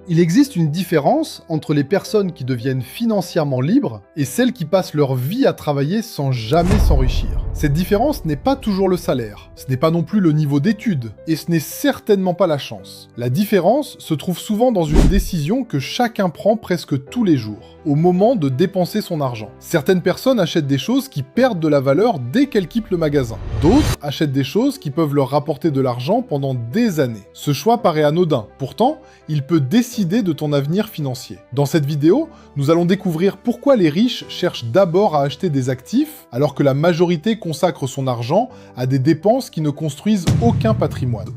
Il existe une différence entre les personnes qui deviennent financièrement libres et celles qui passent leur vie à travailler sans jamais s'enrichir. Cette différence n'est pas toujours le salaire, ce n'est pas non plus le niveau d'études, et ce n'est certainement pas la chance. La différence se trouve souvent dans une décision que chacun prend presque tous les jours, au moment de dépenser son argent. Certaines personnes achètent des choses qui perdent de la valeur dès qu'elles quittent le magasin. D'autres achètent des choses qui peuvent leur rapporter de l'argent pendant des années. Ce choix paraît anodin, pourtant, il peut décider de ton avenir financier. Dans cette vidéo, nous allons découvrir pourquoi les riches cherchent d'abord à acheter des actifs, alors que la majorité consacre son argent à des dépenses qui ne construisent aucun patrimoine.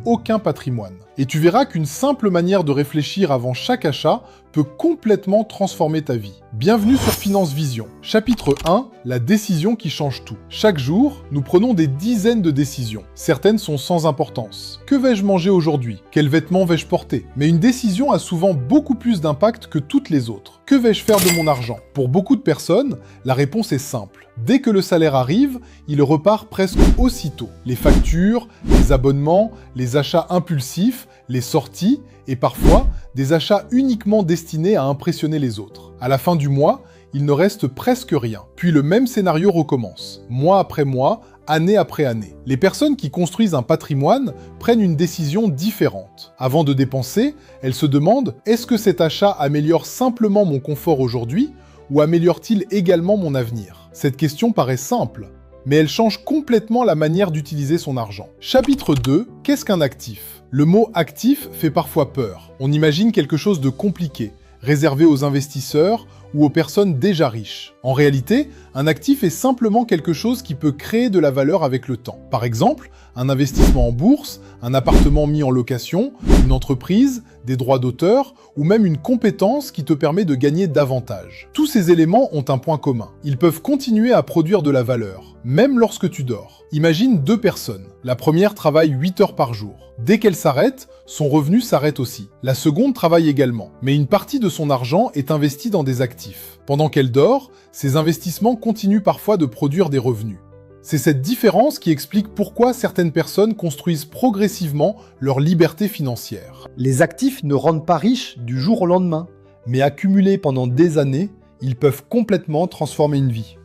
Et tu verras qu'une simple manière de réfléchir avant chaque achat peut complètement transformer ta vie. Bienvenue sur Finance Vision. Chapitre 1, la décision qui change tout. Chaque jour, nous prenons des dizaines de décisions. Certaines sont sans importance. Que vais-je manger aujourd'hui? Quels vêtements vais-je porter? Mais une décision a souvent beaucoup plus d'impact que toutes les autres. Que vais-je faire de mon argent? Pour beaucoup de personnes, la réponse est simple. Dès que le salaire arrive, il repart presque aussitôt. Les factures, les abonnements, les achats impulsifs, les sorties et parfois des achats uniquement destinés à impressionner les autres. À la fin du mois, il ne reste presque rien. Puis le même scénario recommence, mois après mois, année après année. Les personnes qui construisent un patrimoine prennent une décision différente. Avant de dépenser, elles se demandent « Est-ce que cet achat améliore simplement mon confort aujourd'hui ou améliore-t-il également mon avenir ?» Cette question paraît simple, mais elle change complètement la manière d'utiliser son argent. Chapitre 2, qu'est-ce qu'un actif? Le mot actif fait parfois peur. On imagine quelque chose de compliqué, réservé aux investisseurs ou aux personnes déjà riches. En réalité, un actif est simplement quelque chose qui peut créer de la valeur avec le temps. Par exemple, un investissement en bourse, un appartement mis en location, une entreprise, des droits d'auteur ou même une compétence qui te permet de gagner davantage. Tous ces éléments ont un point commun. Ils peuvent continuer à produire de la valeur, même lorsque tu dors. Imagine deux personnes. La première travaille 8 heures par jour. Dès qu'elle s'arrête, son revenu s'arrête aussi. La seconde travaille également, mais une partie de son argent est investie dans des actifs. Pendant qu'elle dort, ses investissements continuent parfois de produire des revenus. C'est cette différence qui explique pourquoi certaines personnes construisent progressivement leur liberté financière. Les actifs ne rendent pas riches du jour au lendemain, mais accumulés pendant des années, ils peuvent complètement transformer une vie.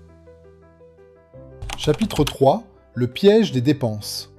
Chapitre 3, le piège des dépenses.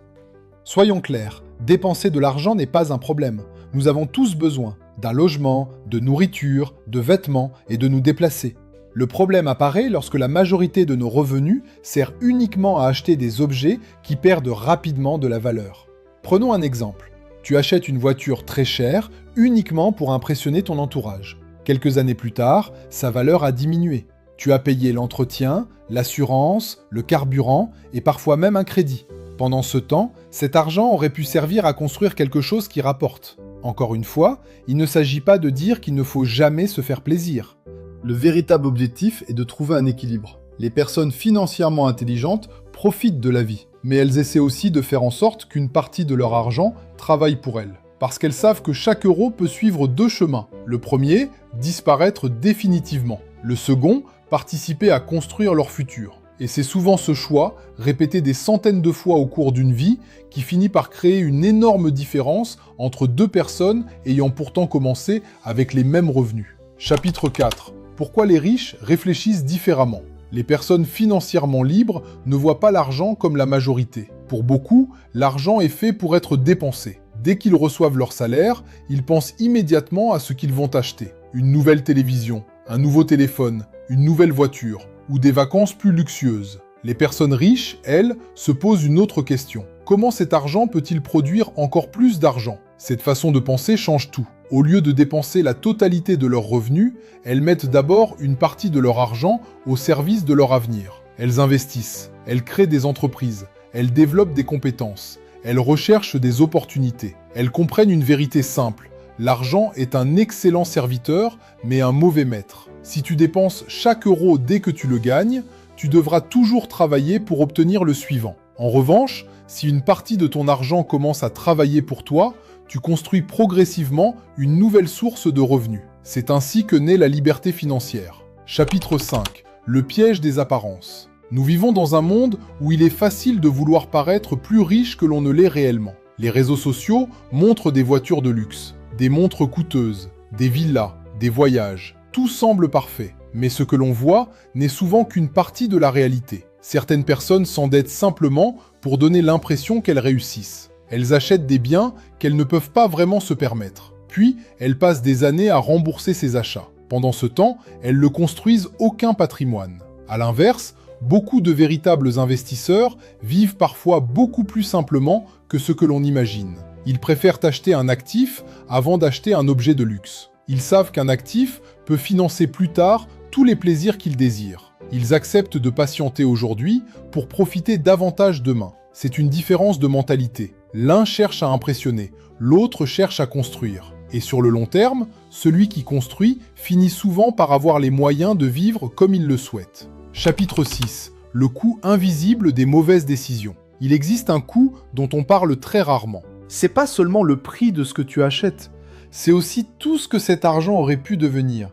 Soyons clairs, dépenser de l'argent n'est pas un problème. Nous avons tous besoin d'un logement, de nourriture, de vêtements et de nous déplacer. Le problème apparaît lorsque la majorité de nos revenus sert uniquement à acheter des objets qui perdent rapidement de la valeur. Prenons un exemple. Tu achètes une voiture très chère uniquement pour impressionner ton entourage. Quelques années plus tard, sa valeur a diminué. Tu as payé l'entretien, l'assurance, le carburant et parfois même un crédit. Pendant ce temps, cet argent aurait pu servir à construire quelque chose qui rapporte. Encore une fois, il ne s'agit pas de dire qu'il ne faut jamais se faire plaisir. Le véritable objectif est de trouver un équilibre. Les personnes financièrement intelligentes profitent de la vie, mais elles essaient aussi de faire en sorte qu'une partie de leur argent travaille pour elles. Parce qu'elles savent que chaque euro peut suivre deux chemins. Le premier, disparaître définitivement. Le second, participer à construire leur futur. Et c'est souvent ce choix, répété des centaines de fois au cours d'une vie, qui finit par créer une énorme différence entre deux personnes ayant pourtant commencé avec les mêmes revenus. Chapitre 4. Pourquoi les riches réfléchissent différemment? Les personnes financièrement libres ne voient pas l'argent comme la majorité. Pour beaucoup, l'argent est fait pour être dépensé. Dès qu'ils reçoivent leur salaire, ils pensent immédiatement à ce qu'ils vont acheter. Une nouvelle télévision, un nouveau téléphone, une nouvelle voiture ou des vacances plus luxueuses. Les personnes riches, elles, se posent une autre question. Comment cet argent peut-il produire encore plus d'argent? Cette façon de penser change tout. Au lieu de dépenser la totalité de leurs revenus, elles mettent d'abord une partie de leur argent au service de leur avenir. Elles investissent, elles créent des entreprises, elles développent des compétences, elles recherchent des opportunités. Elles comprennent une vérité simple. L'argent est un excellent serviteur, mais un mauvais maître. Si tu dépenses chaque euro dès que tu le gagnes, tu devras toujours travailler pour obtenir le suivant. En revanche, si une partie de ton argent commence à travailler pour toi, tu construis progressivement une nouvelle source de revenus. C'est ainsi que naît la liberté financière. Chapitre 5. Le piège des apparences. Nous vivons dans un monde où il est facile de vouloir paraître plus riche que l'on ne l'est réellement. Les réseaux sociaux montrent des voitures de luxe, des montres coûteuses, des villas, des voyages, tout semble parfait. Mais ce que l'on voit n'est souvent qu'une partie de la réalité. Certaines personnes s'endettent simplement pour donner l'impression qu'elles réussissent. Elles achètent des biens qu'elles ne peuvent pas vraiment se permettre. Puis, elles passent des années à rembourser ces achats. Pendant ce temps, elles ne construisent aucun patrimoine. À l'inverse, beaucoup de véritables investisseurs vivent parfois beaucoup plus simplement que ce que l'on imagine. Ils préfèrent acheter un actif avant d'acheter un objet de luxe. Ils savent qu'un actif peut financer plus tard tous les plaisirs qu'ils désirent. Ils acceptent de patienter aujourd'hui pour profiter davantage demain. C'est une différence de mentalité. L'un cherche à impressionner, l'autre cherche à construire. Et sur le long terme, celui qui construit finit souvent par avoir les moyens de vivre comme il le souhaite. Chapitre 6. Le coût invisible des mauvaises décisions. Il existe un coût dont on parle très rarement. C'est pas seulement le prix de ce que tu achètes, c'est aussi tout ce que cet argent aurait pu devenir.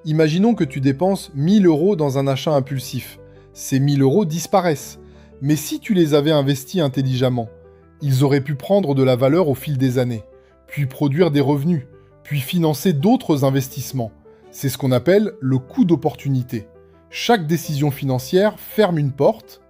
Imaginons que tu dépenses 1 000 € dans un achat impulsif. Ces 1 000 € disparaissent. Mais si tu les avais investis intelligemment, ils auraient pu prendre de la valeur au fil des années, puis produire des revenus, puis financer d'autres investissements. C'est ce qu'on appelle le coût d'opportunité. Chaque décision financière ferme une porte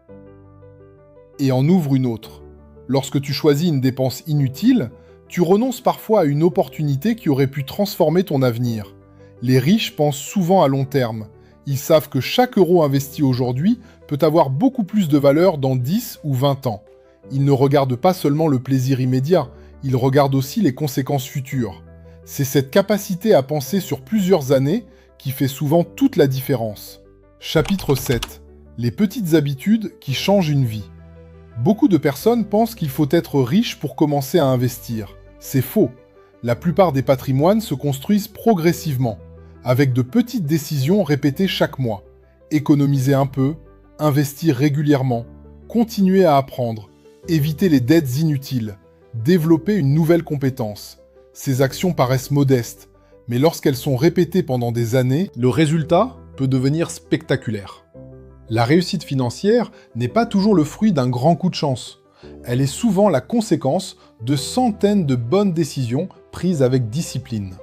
et en ouvre une autre. Lorsque tu choisis une dépense inutile, tu renonces parfois à une opportunité qui aurait pu transformer ton avenir. Les riches pensent souvent à long terme. Ils savent que chaque euro investi aujourd'hui peut avoir beaucoup plus de valeur dans 10 ou 20 ans. Ils ne regardent pas seulement le plaisir immédiat, ils regardent aussi les conséquences futures. C'est cette capacité à penser sur plusieurs années qui fait souvent toute la différence. Chapitre 7. Les petites habitudes qui changent une vie. Beaucoup de personnes pensent qu'il faut être riche pour commencer à investir. C'est faux. La plupart des patrimoines se construisent progressivement, avec de petites décisions répétées chaque mois. Économiser un peu, investir régulièrement, continuer à apprendre, éviter les dettes inutiles, développer une nouvelle compétence. Ces actions paraissent modestes, mais lorsqu'elles sont répétées pendant des années, le résultat peut devenir spectaculaire. La réussite financière n'est pas toujours le fruit d'un grand coup de chance. Elle est souvent la conséquence de centaines de bonnes décisions prises avec discipline.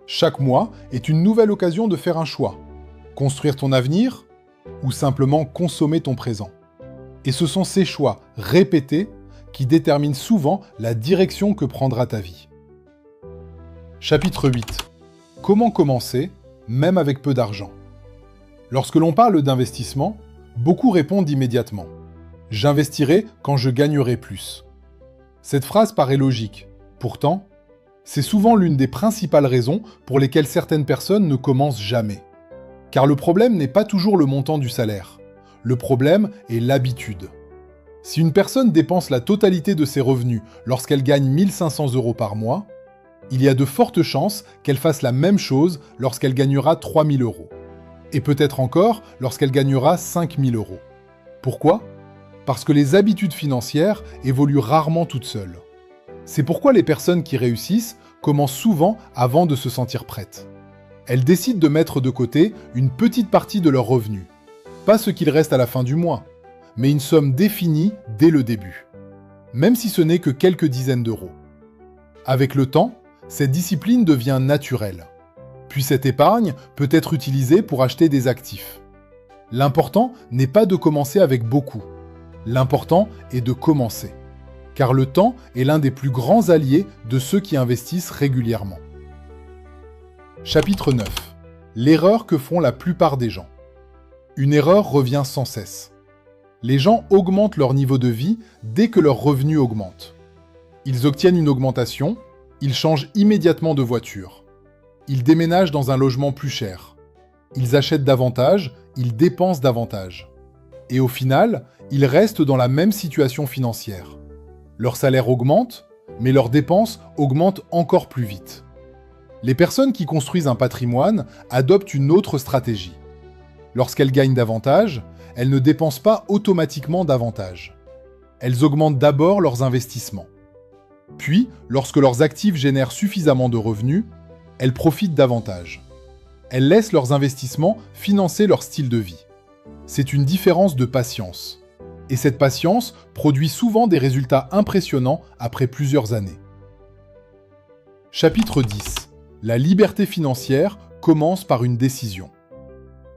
Chaque mois est une nouvelle occasion de faire un choix. Construire ton avenir ou simplement consommer ton présent. Et ce sont ces choix répétés qui déterminent souvent la direction que prendra ta vie. Chapitre 8. Comment commencer, même avec peu d'argent? Lorsque l'on parle d'investissement, beaucoup répondent immédiatement « J'investirai quand je gagnerai plus ». Cette phrase paraît logique. Pourtant, c'est souvent l'une des principales raisons pour lesquelles certaines personnes ne commencent jamais. Car le problème n'est pas toujours le montant du salaire. Le problème est l'habitude. Si une personne dépense la totalité de ses revenus lorsqu'elle gagne 1 500 € par mois, il y a de fortes chances qu'elle fasse la même chose lorsqu'elle gagnera 3 000 €. Et peut-être encore lorsqu'elle gagnera 5 000 €. Pourquoi ? Parce que les habitudes financières évoluent rarement toutes seules. C'est pourquoi les personnes qui réussissent commencent souvent avant de se sentir prêtes. Elles décident de mettre de côté une petite partie de leurs revenus. Pas ce qu'il reste à la fin du mois, mais une somme définie dès le début. Même si ce n'est que quelques dizaines d'euros. Avec le temps, cette discipline devient naturelle. Puis cette épargne peut être utilisée pour acheter des actifs. L'important n'est pas de commencer avec beaucoup. L'important est de commencer. Car le temps est l'un des plus grands alliés de ceux qui investissent régulièrement. Chapitre 9. L'erreur que font la plupart des gens. Une erreur revient sans cesse. Les gens augmentent leur niveau de vie dès que leurs revenus augmentent. Ils obtiennent une augmentation, ils changent immédiatement de voiture. Ils déménagent dans un logement plus cher. Ils achètent davantage, ils dépensent davantage. Et au final, ils restent dans la même situation financière. Leur salaire augmente, mais leurs dépenses augmentent encore plus vite. Les personnes qui construisent un patrimoine adoptent une autre stratégie. Lorsqu'elles gagnent davantage, elles ne dépensent pas automatiquement davantage. Elles augmentent d'abord leurs investissements. Puis, lorsque leurs actifs génèrent suffisamment de revenus, elles profitent davantage. Elles laissent leurs investissements financer leur style de vie. C'est une différence de patience. Et cette patience produit souvent des résultats impressionnants après plusieurs années. Chapitre 10. La liberté financière commence par une décision.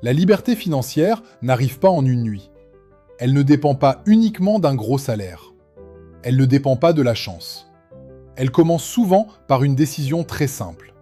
La liberté financière n'arrive pas en une nuit. Elle ne dépend pas uniquement d'un gros salaire. Elle ne dépend pas de la chance. Elle commence souvent par une décision très simple.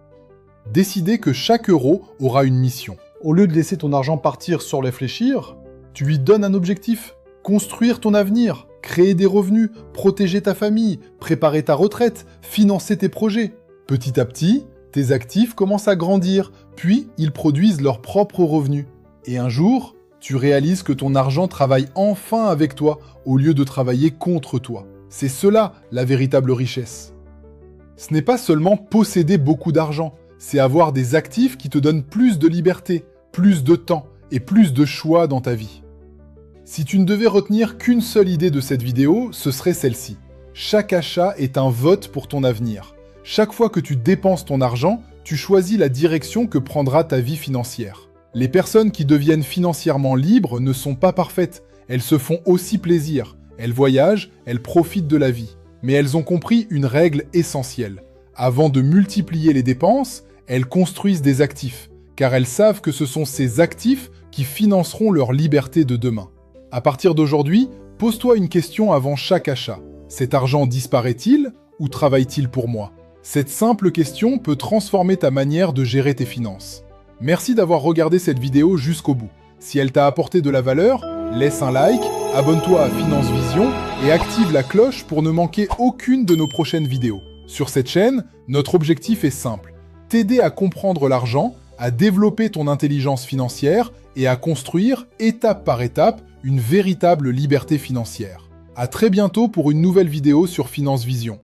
Décider que chaque euro aura une mission. Au lieu de laisser ton argent partir sans réfléchir, tu lui donnes un objectif. Construire ton avenir, créer des revenus, protéger ta famille, préparer ta retraite, financer tes projets. Petit à petit, tes actifs commencent à grandir, puis ils produisent leurs propres revenus. Et un jour, tu réalises que ton argent travaille enfin avec toi, au lieu de travailler contre toi. C'est cela, la véritable richesse. Ce n'est pas seulement posséder beaucoup d'argent, c'est avoir des actifs qui te donnent plus de liberté, plus de temps et plus de choix dans ta vie. Si tu ne devais retenir qu'une seule idée de cette vidéo, ce serait celle-ci. Chaque achat est un vote pour ton avenir. Chaque fois que tu dépenses ton argent, tu choisis la direction que prendra ta vie financière. Les personnes qui deviennent financièrement libres ne sont pas parfaites. Elles se font aussi plaisir. Elles voyagent, elles profitent de la vie. Mais elles ont compris une règle essentielle. Avant de multiplier les dépenses, elles construisent des actifs, car elles savent que ce sont ces actifs qui financeront leur liberté de demain. À partir d'aujourd'hui, pose-toi une question avant chaque achat. Cet argent disparaît-il ou travaille-t-il pour moi ? Cette simple question peut transformer ta manière de gérer tes finances. Merci d'avoir regardé cette vidéo jusqu'au bout. Si elle t'a apporté de la valeur, laisse un like, abonne-toi à Finance Vision et active la cloche pour ne manquer aucune de nos prochaines vidéos. Sur cette chaîne, notre objectif est simple. T'aider à comprendre l'argent, à développer ton intelligence financière et à construire, étape par étape, une véritable liberté financière. À très bientôt pour une nouvelle vidéo sur Finance Vision.